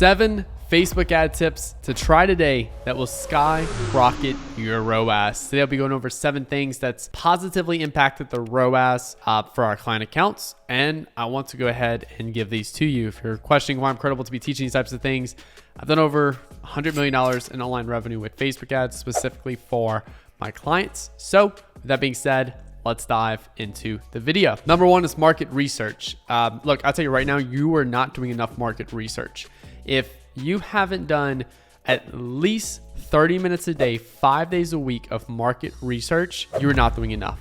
7 Facebook ad tips to try today that will skyrocket your ROAS. Today I'll be going over 7 things that's positively impacted the ROAS for our client accounts. And I want to go ahead and give these to you. If you're questioning why I'm credible to be teaching these types of things, I've done over $100 million in online revenue with Facebook ads specifically for my clients. So with that being said, let's dive into the video. Number 1 is market research. Look, I'll tell you right now, you are not doing enough market research. If you haven't done at least 30 minutes a day, 5 days a week of market research, you are not doing enough.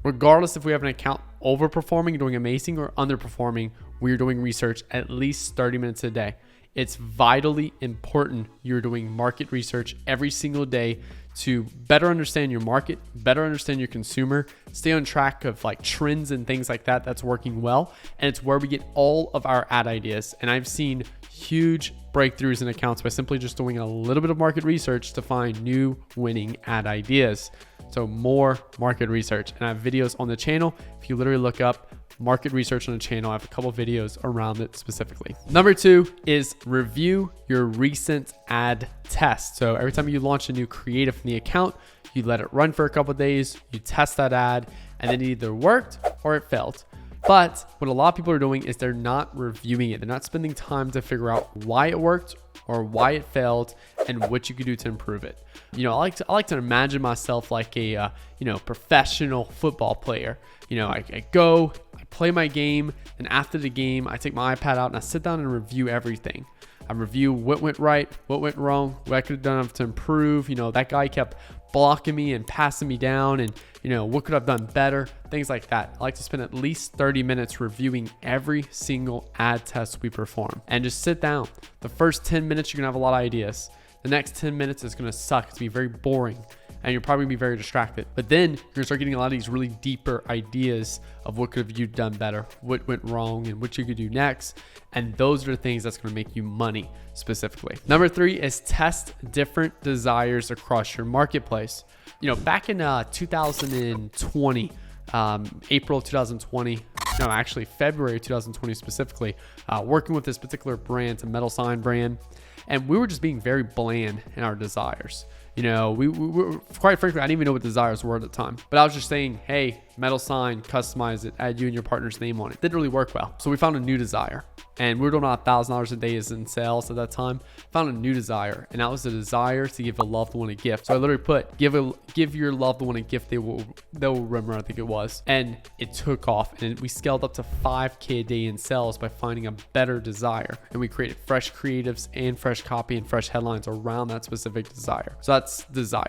Regardless if we have an account overperforming, doing amazing, or underperforming, we're doing research at least 30 minutes a day. It's vitally important you're doing market research every single day to better understand your market, better understand your consumer, stay on track of like trends and things like that that's working well. And it's where we get all of our ad ideas. And I've seen huge breakthroughs in accounts by simply just doing a little bit of market research to find new winning ad ideas. So more market research. And I have videos on the channel. If you literally look up market research on the channel, I have a couple of videos around it specifically. Number 2 is review your recent ad test. So every time you launch a new creative in the account, you let it run for a couple of days, you test that ad, and then it either worked or it failed. But what a lot of people are doing is they're not reviewing it. They're not spending time to figure out why it worked or why it failed and what you could do to improve it. You know, I like to imagine myself like a professional football player. You know, I go, I play my game, and after the game, I take my iPad out and I sit down and review everything. I review what went right, what went wrong, what I could have done to improve. You know, that guy kept blocking me and passing me down, and you know, what could I've done better, things like that. I like to spend at least 30 minutes reviewing every single ad test we perform and just sit down. The first 10 minutes, you're gonna have a lot of ideas. The next 10 minutes is gonna suck. It's gonna be very boring and you're probably gonna be very distracted. But then you're gonna start getting a lot of these really deeper ideas of what could have you done better, what went wrong, and what you could do next. And those are the things that's gonna make you money specifically. Number 3 is test different desires across your marketplace. You know, back in 2020, April 2020, no, actually February 2020 specifically, working with this particular brand, it's a metal sign brand, and we were just being very bland in our desires. You know, we quite frankly, I didn't even know what desires were at the time, but I was just saying, hey, metal sign, customize it, add you and your partner's name on it. Didn't really work well. So we found a new desire, and we were doing about $1,000 a day as in sales at that time. Found a new desire, and that was the desire to give a loved one a gift. So I literally put, give your loved one a gift they'll remember, I think it was. And it took off, and we scaled up to 5K a day in sales by finding a better desire. And we created fresh creatives and fresh copy and fresh headlines around that specific desire. So that's desire.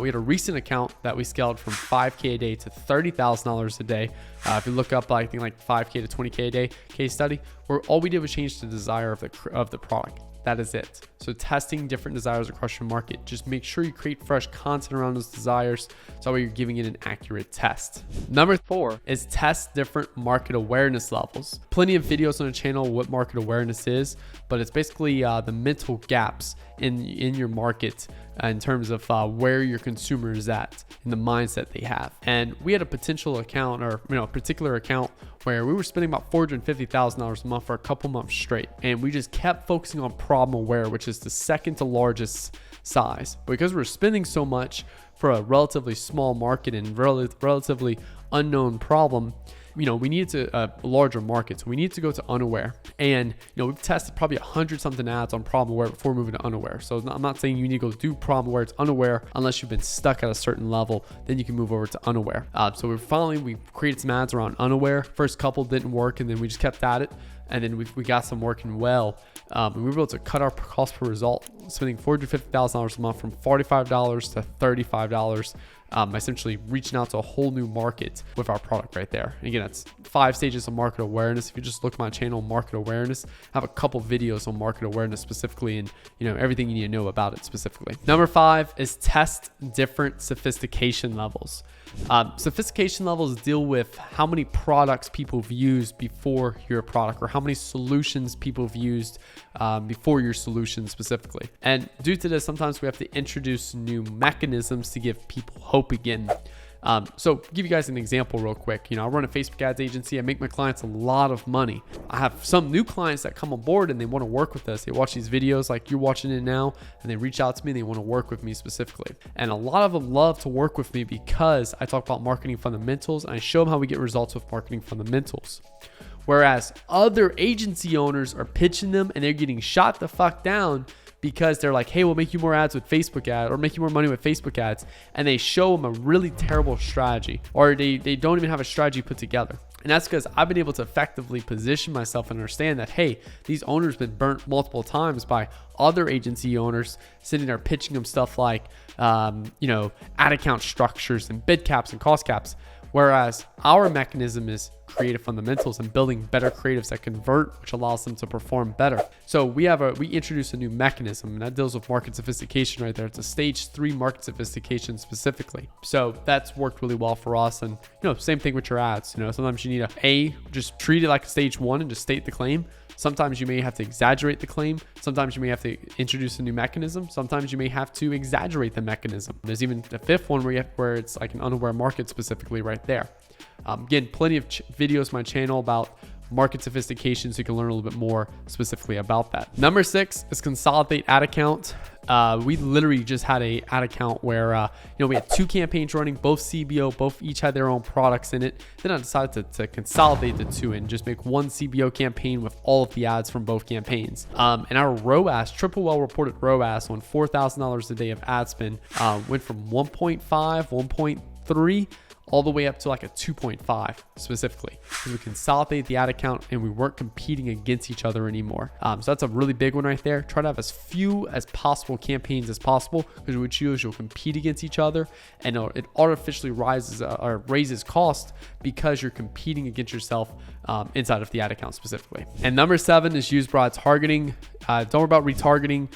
We had a recent account that we scaled from 5K a day to $30,000 a day. If you look up, I think like 5K to 20K a day case study, where all we did was change the desire of the product. That is it. So testing different desires across your market. Just make sure you create fresh content around those desires, so that way you're giving it an accurate test. Number 4 is test different market awareness levels. Plenty of videos on the channel what market awareness is, but it's basically the mental gaps in your market in terms of where your consumer is at and the mindset they have. And we had a potential account, or a particular account, where we were spending about $450,000 a month for a couple months straight, and we just kept focusing on problem aware, which is the second to largest size. Because we're spending so much for a relatively small market and relatively unknown problem, we needed to a larger market. So we need to go to unaware. And we've tested probably 100 something ads on problem aware before moving to unaware. So I'm not saying you need to go do problem aware. It's unaware unless you've been stuck at a certain level. Then you can move over to unaware. So we created some ads around unaware. First couple didn't work, and then we just kept at it. And then we got some working well. And we were able to cut our cost per result, spending $450,000 a month from $45 to $35. Essentially reaching out to a whole new market with our product right there. And again, that's 5 stages of market awareness. If you just look at my channel, market awareness, I have a couple videos on market awareness specifically, and everything you need to know about it specifically. Number 5 is test different sophistication levels. Sophistication levels deal with how many products people have used before your product, or how many solutions people have used before your solution specifically. And due to this, sometimes we have to introduce new mechanisms to give people hope again. So give you guys an example real quick. I run a Facebook ads agency. I make my clients a lot of money. I have some new clients that come on board and they want to work with us. They watch these videos like you're watching it now, and they reach out to me and they want to work with me specifically. And a lot of them love to work with me because I talk about marketing fundamentals and I show them how we get results with marketing fundamentals. Whereas other agency owners are pitching them and they're getting shot the fuck down because they're like, hey, we'll make you more ads with Facebook ads or make you more money with Facebook ads. And they show them a really terrible strategy, or they don't even have a strategy put together. And that's because I've been able to effectively position myself and understand that, hey, these owners been burnt multiple times by other agency owners sitting there pitching them stuff like, ad account structures and bid caps and cost caps. Whereas our mechanism is creative fundamentals and building better creatives that convert, which allows them to perform better. So we introduce a new mechanism, and that deals with market sophistication right there. It's a stage 3 market sophistication specifically. So that's worked really well for us. And same thing with your ads. Sometimes you need just treat it like a stage 1 and just state the claim. Sometimes you may have to exaggerate the claim. Sometimes you may have to introduce a new mechanism. Sometimes you may have to exaggerate the mechanism. There's even a 5th one where it's like an unaware market specifically right there. Again, plenty of videos on my channel about market sophistication, so you can learn a little bit more specifically about that. Number 6 is Consolate Ad Account. We literally just had a ad account where we had 2 campaigns running, both CBO, both each had their own products in it. Then I decided to consolidate the 2 and just make one CBO campaign with all of the ads from both campaigns. And our ROAS, triple well reported ROAS on $4,000 a day of ad spend, went from 1.5, 1.3 all the way up to like a 2.5 specifically, because we consolidated the ad account and we weren't competing against each other anymore. So that's a really big one right there. Try to have as few as possible campaigns as possible, because what you do is you'll compete against each other, and it artificially raises cost because you're competing against yourself inside of the ad account specifically. And number 7 is use broad targeting. Don't worry about retargeting.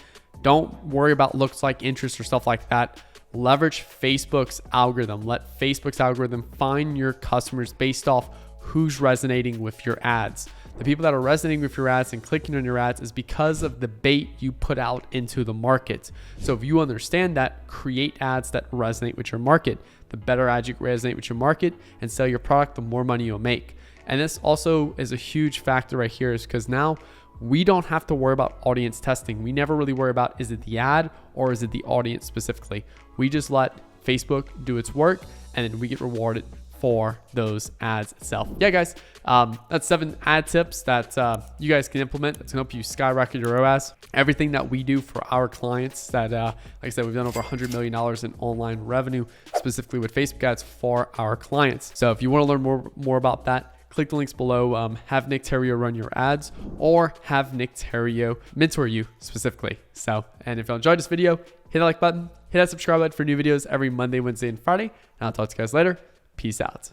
Don't worry about looks like interest or stuff like that. Leverage Facebook's algorithm. Let Facebook's algorithm find your customers based off who's resonating with your ads. The people that are resonating with your ads and clicking on your ads is because of the bait you put out into the market. So if you understand that, create ads that resonate with your market. The better ads you resonate with your market and sell your product, the more money you'll make. And this also is a huge factor right here, is because now we don't have to worry about audience testing. We never really worry about, is it the ad or is it the audience specifically? We just let Facebook do its work, and then we get rewarded for those ads itself. Yeah, guys, that's 7 ad tips that you guys can implement that's gonna help you skyrocket your ROAS. Everything that we do for our clients that, like I said, we've done over $100 million in online revenue, specifically with Facebook ads for our clients. So if you wanna learn more about that, click the links below. Have Nick Theriot run your ads, or have Nick Theriot mentor you specifically. So, and if you enjoyed this video, hit that like button, hit that subscribe button for new videos every Monday, Wednesday, and Friday. And I'll talk to you guys later. Peace out.